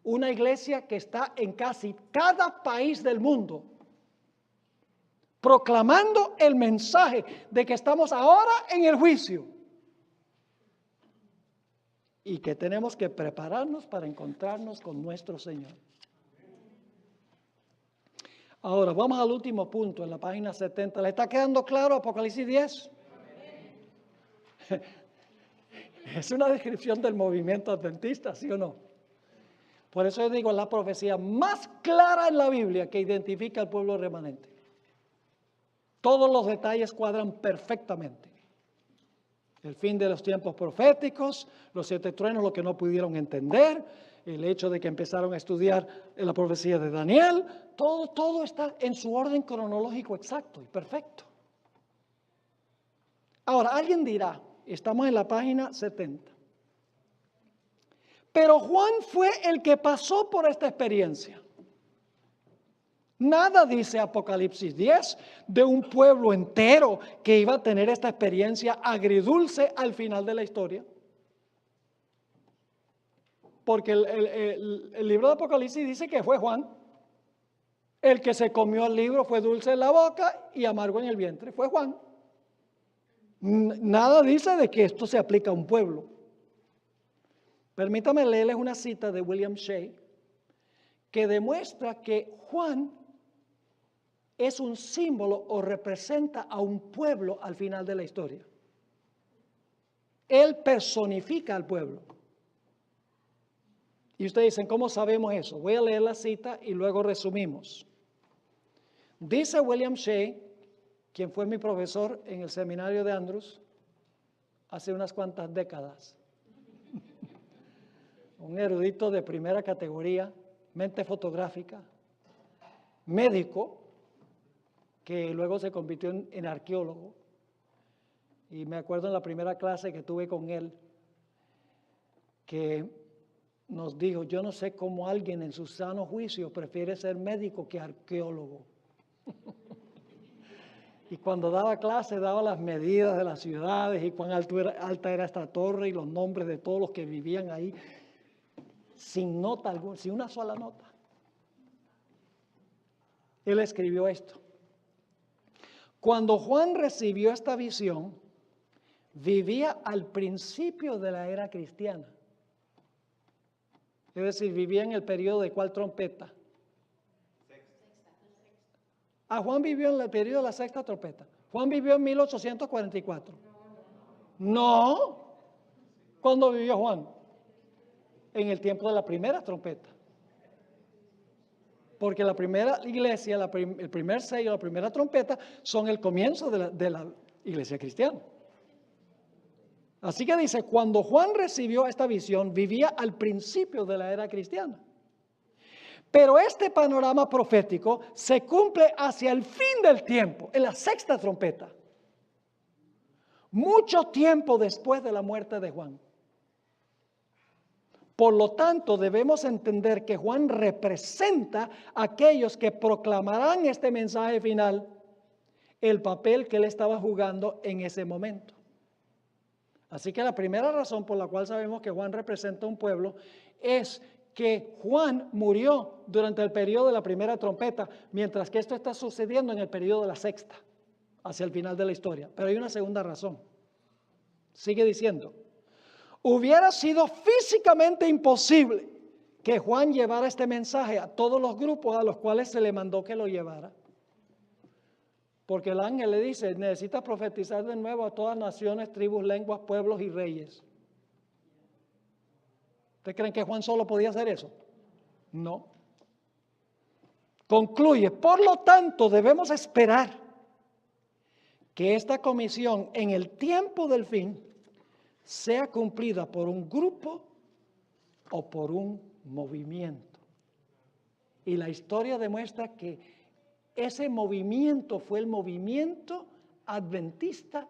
Una iglesia que está en casi cada país del mundo, proclamando el mensaje de que estamos ahora en el juicio. Y que tenemos que prepararnos para encontrarnos con nuestro Señor. Ahora, vamos al último punto en la página 70. ¿Le está quedando claro Apocalipsis 10? Es una descripción del movimiento adventista, ¿sí o no? Por eso yo digo, es la profecía más clara en la Biblia que identifica al pueblo remanente. Todos los detalles cuadran perfectamente. El fin de los tiempos proféticos, los 7 truenos, lo que no pudieron entender, el hecho de que empezaron a estudiar la profecía de Daniel, todo está en su orden cronológico exacto y perfecto. Ahora, alguien dirá, estamos en la página 70, pero Juan fue el que pasó por esta experiencia. Nada dice Apocalipsis 10 de un pueblo entero que iba a tener esta experiencia agridulce al final de la historia. Porque el libro de Apocalipsis dice que fue Juan. El que se comió el libro fue dulce en la boca y amargo en el vientre. Fue Juan. Nada dice de que esto se aplica a un pueblo. Permítame leerles una cita de William Shea que demuestra que Juan es un símbolo o representa a un pueblo al final de la historia. Él personifica al pueblo. Y ustedes dicen, ¿cómo sabemos eso? Voy a leer la cita y luego resumimos. Dice William Shea, quien fue mi profesor en el seminario de Andrews hace unas cuantas décadas. Un erudito de primera categoría, mente fotográfica, médico, que luego se convirtió en arqueólogo. Y me acuerdo en la primera clase que tuve con él, que nos dijo, yo no sé cómo alguien en su sano juicio prefiere ser médico que arqueólogo. Y cuando daba clase daba las medidas de las ciudades y cuán alta era esta torre y los nombres de todos los que vivían ahí, sin nota alguna, sin una sola nota. Él escribió esto. Cuando Juan recibió esta visión, vivía al principio de la era cristiana. Es decir, vivía en el periodo de ¿cuál trompeta? Juan vivió en el periodo de la sexta trompeta. Juan vivió en 1844. No. ¿Cuándo vivió Juan? En el tiempo de la primera trompeta. Porque la primera iglesia, el primer sello, la primera trompeta, son el comienzo de la iglesia cristiana. Así que dice, cuando Juan recibió esta visión, vivía al principio de la era cristiana. Pero este panorama profético se cumple hacia el fin del tiempo, en la sexta trompeta. Mucho tiempo después de la muerte de Juan. Por lo tanto, debemos entender que Juan representa a aquellos que proclamarán este mensaje final, el papel que él estaba jugando en ese momento. Así que la primera razón por la cual sabemos que Juan representa a un pueblo es que Juan murió durante el periodo de la primera trompeta, mientras que esto está sucediendo en el periodo de la sexta, hacia el final de la historia. Pero hay una segunda razón. Sigue diciendo, hubiera sido físicamente imposible que Juan llevara este mensaje a todos los grupos a los cuales se le mandó que lo llevara. Porque el ángel le dice, necesitas profetizar de nuevo a todas naciones, tribus, lenguas, pueblos y reyes. ¿Ustedes creen que Juan solo podía hacer eso? No. Concluye, por lo tanto debemos esperar que esta comisión en el tiempo del fin sea cumplida por un grupo o por un movimiento. Y la historia demuestra que ese movimiento fue el movimiento adventista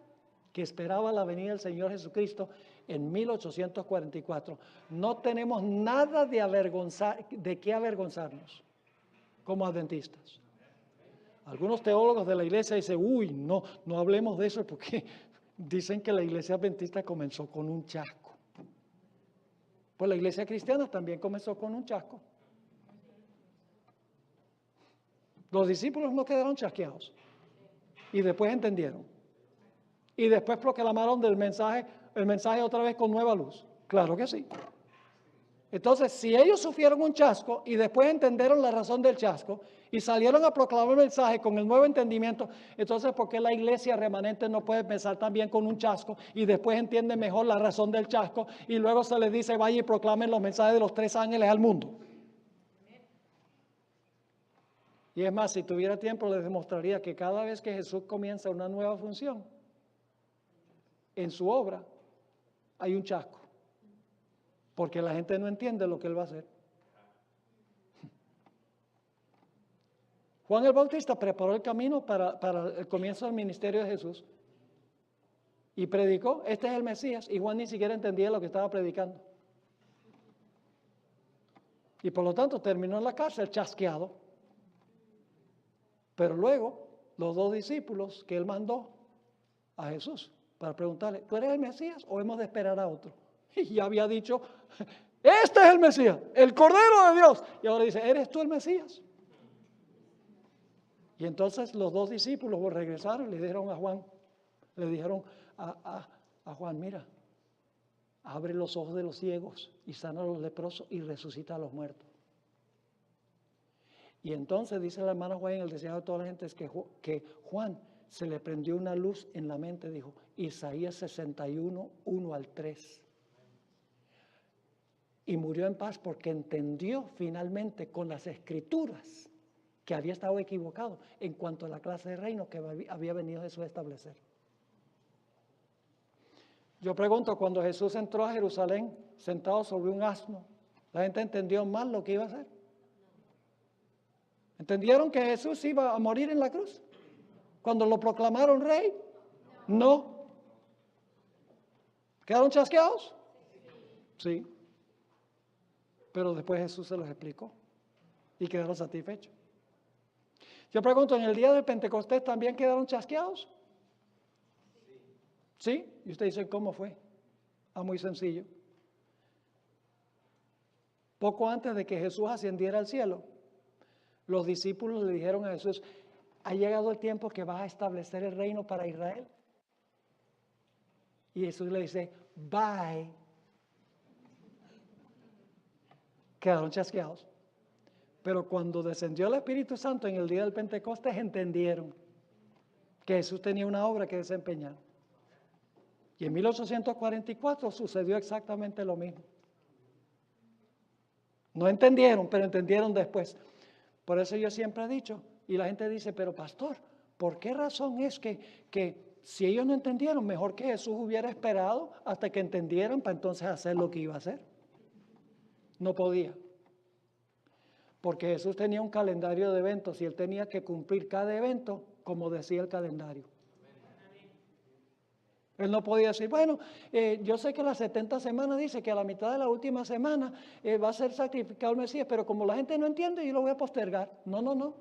que esperaba la venida del Señor Jesucristo en 1844. No tenemos nada de qué avergonzarnos como adventistas. Algunos teólogos de la iglesia dicen, no hablemos de eso porque dicen que la iglesia adventista comenzó con un chasco. Pues la iglesia cristiana también comenzó con un chasco. Los discípulos no quedaron chasqueados y después entendieron. Y después proclamaron el mensaje otra vez con nueva luz. Claro que sí. Entonces, si ellos sufrieron un chasco y después entendieron la razón del chasco y salieron a proclamar el mensaje con el nuevo entendimiento, entonces, ¿por qué la iglesia remanente no puede empezar también con un chasco y después entiende mejor la razón del chasco y luego se les dice, vaya y proclamen los mensajes de los 3 ángeles al mundo? Y es más, si tuviera tiempo les demostraría que cada vez que Jesús comienza una nueva función en su obra, hay un chasco. Porque la gente no entiende lo que Él va a hacer. Juan el Bautista preparó el camino para el comienzo del ministerio de Jesús. Y predicó, este es el Mesías, y Juan ni siquiera entendía lo que estaba predicando. Y por lo tanto terminó en la cárcel chasqueado. Pero luego, los dos discípulos que él mandó a Jesús para preguntarle, ¿tú eres el Mesías o hemos de esperar a otro? Y ya había dicho, este es el Mesías, el Cordero de Dios. Y ahora dice, ¿eres tú el Mesías? Y entonces los dos discípulos regresaron y le dijeron a Juan, le dijeron a Juan, mira, abre los ojos de los ciegos y sana a los leprosos y resucita a los muertos. Y entonces dice la hermana Juan, en el deseado de toda la gente, es que Juan se le prendió una luz en la mente, dijo, Isaías 61, 1 al 3. Y murió en paz porque entendió finalmente con las escrituras que había estado equivocado en cuanto a la clase de reino que había venido Jesús a establecer. Yo pregunto, cuando Jesús entró a Jerusalén sentado sobre un asno, ¿la gente entendió mal lo que iba a hacer? ¿Entendieron que Jesús iba a morir en la cruz? Cuando lo proclamaron rey, no. ¿Quedaron chasqueados? Sí. Pero después Jesús se los explicó y quedaron satisfechos. Yo pregunto, ¿en el día de Pentecostés también quedaron chasqueados? ¿Sí? Y usted dice, ¿cómo fue? Muy sencillo. Poco antes de que Jesús ascendiera al cielo, los discípulos le dijeron a Jesús, ha llegado el tiempo que vas a establecer el reino para Israel. Y Jesús le dice, bye. Quedaron chasqueados. Pero cuando descendió el Espíritu Santo en el día del Pentecostés, entendieron que Jesús tenía una obra que desempeñar. Y en 1844 sucedió exactamente lo mismo. No entendieron, pero entendieron después. Por eso yo siempre he dicho, y la gente dice, pero pastor, ¿por qué razón es que si ellos no entendieron, mejor que Jesús hubiera esperado hasta que entendieran para entonces hacer lo que iba a hacer? No podía. Porque Jesús tenía un calendario de eventos y él tenía que cumplir cada evento como decía el calendario. Él no podía decir, bueno, yo sé que las 70 semanas dice que a la mitad de la última semana va a ser sacrificado el Mesías, pero como la gente no entiende, yo lo voy a postergar. No.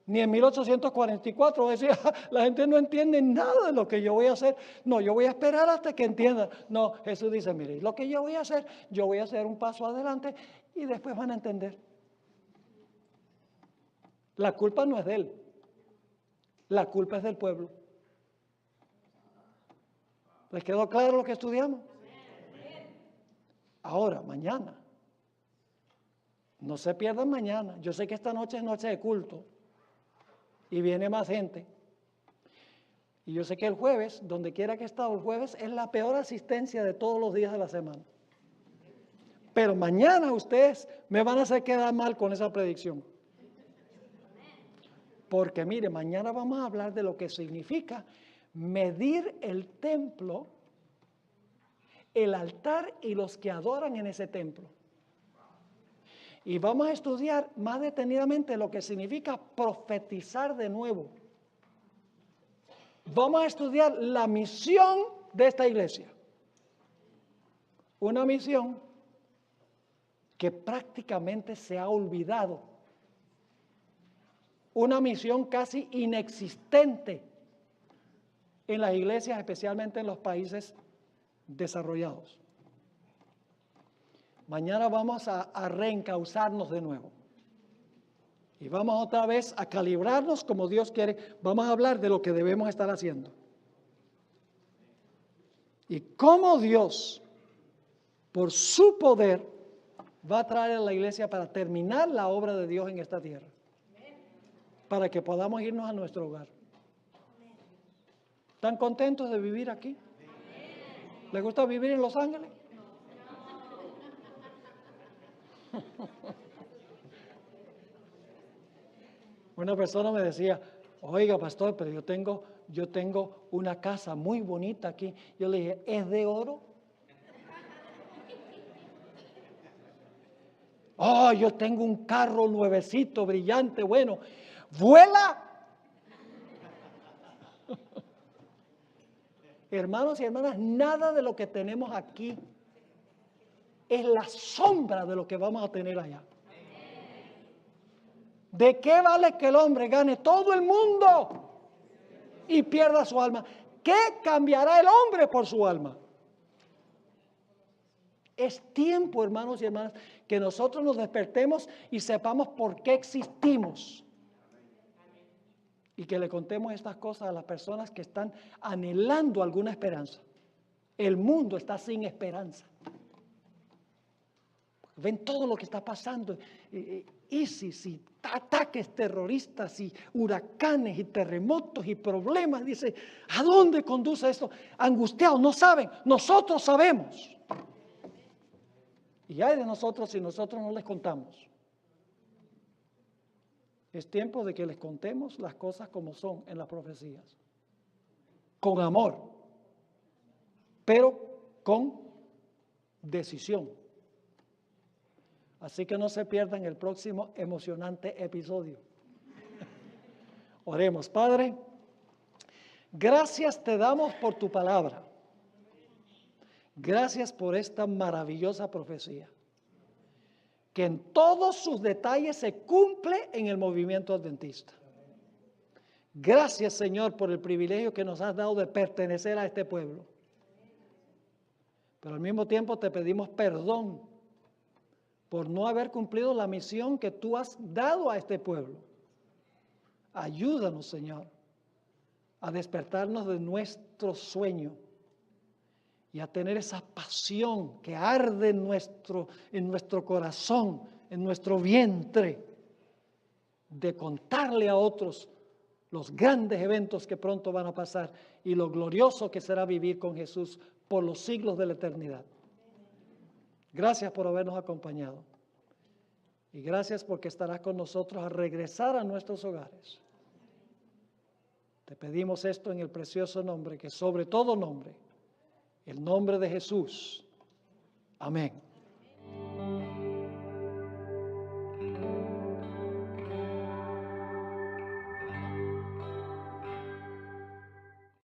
Ni en 1844 decía, la gente no entiende nada de lo que yo voy a hacer. No, yo voy a esperar hasta que entiendan. No, Jesús dice, mire, lo que yo voy a hacer un paso adelante y después van a entender. La culpa no es de él. La culpa es del pueblo. ¿Les quedó claro lo que estudiamos? Ahora, mañana. No se pierdan mañana. Yo sé que esta noche es noche de culto. Y viene más gente. Y yo sé que el jueves, donde quiera que he estado, el jueves es la peor asistencia de todos los días de la semana. Pero mañana ustedes me van a hacer quedar mal con esa predicción. Porque mire, mañana vamos a hablar de lo que significa medir el templo, el altar y los que adoran en ese templo. Y vamos a estudiar más detenidamente lo que significa profetizar de nuevo. Vamos a estudiar la misión de esta iglesia. Una misión que prácticamente se ha olvidado. Una misión casi inexistente en las iglesias, especialmente en los países desarrollados. Mañana vamos a reencauzarnos de nuevo. Y vamos otra vez a calibrarnos como Dios quiere. Vamos a hablar de lo que debemos estar haciendo. Y cómo Dios, por su poder, va a traer a la iglesia para terminar la obra de Dios en esta tierra. Para que podamos irnos a nuestro hogar. ¿Están contentos de vivir aquí? ¿Les gusta vivir en Los Ángeles? Una persona me decía, oiga pastor, pero yo tengo una casa muy bonita aquí. Yo le dije, ¿es de oro? Oh, yo tengo un carro nuevecito, brillante, bueno. ¿Vuela? Hermanos y hermanas, nada de lo que tenemos aquí es la sombra de lo que vamos a tener allá. ¿De qué vale que el hombre gane todo el mundo y pierda su alma? ¿Qué cambiará el hombre por su alma? Es tiempo, hermanos y hermanas, que nosotros nos despertemos y sepamos por qué existimos. Y que le contemos estas cosas a las personas que están anhelando alguna esperanza. El mundo está sin esperanza. Ven todo lo que está pasando. ISIS y ataques terroristas y huracanes y terremotos y problemas. Dice, ¿a dónde conduce esto? Angustiados, no saben. Nosotros sabemos. Y hay de nosotros si nosotros no les contamos. Es tiempo de que les contemos las cosas como son en las profecías. Con amor, pero con decisión. Así que no se pierdan el próximo emocionante episodio. Oremos, Padre. Gracias te damos por tu palabra. Gracias por esta maravillosa profecía, que en todos sus detalles se cumple en el movimiento adventista. Gracias, Señor, por el privilegio que nos has dado de pertenecer a este pueblo. Pero al mismo tiempo te pedimos perdón por no haber cumplido la misión que tú has dado a este pueblo. Ayúdanos, Señor, a despertarnos de nuestro sueño y a tener esa pasión que arde en nuestro corazón, en nuestro vientre, de contarle a otros los grandes eventos que pronto van a pasar y lo glorioso que será vivir con Jesús por los siglos de la eternidad. Gracias por habernos acompañado y gracias porque estarás con nosotros a regresar a nuestros hogares. Te pedimos esto en el precioso nombre, que sobre todo nombre, el nombre de Jesús. Amén.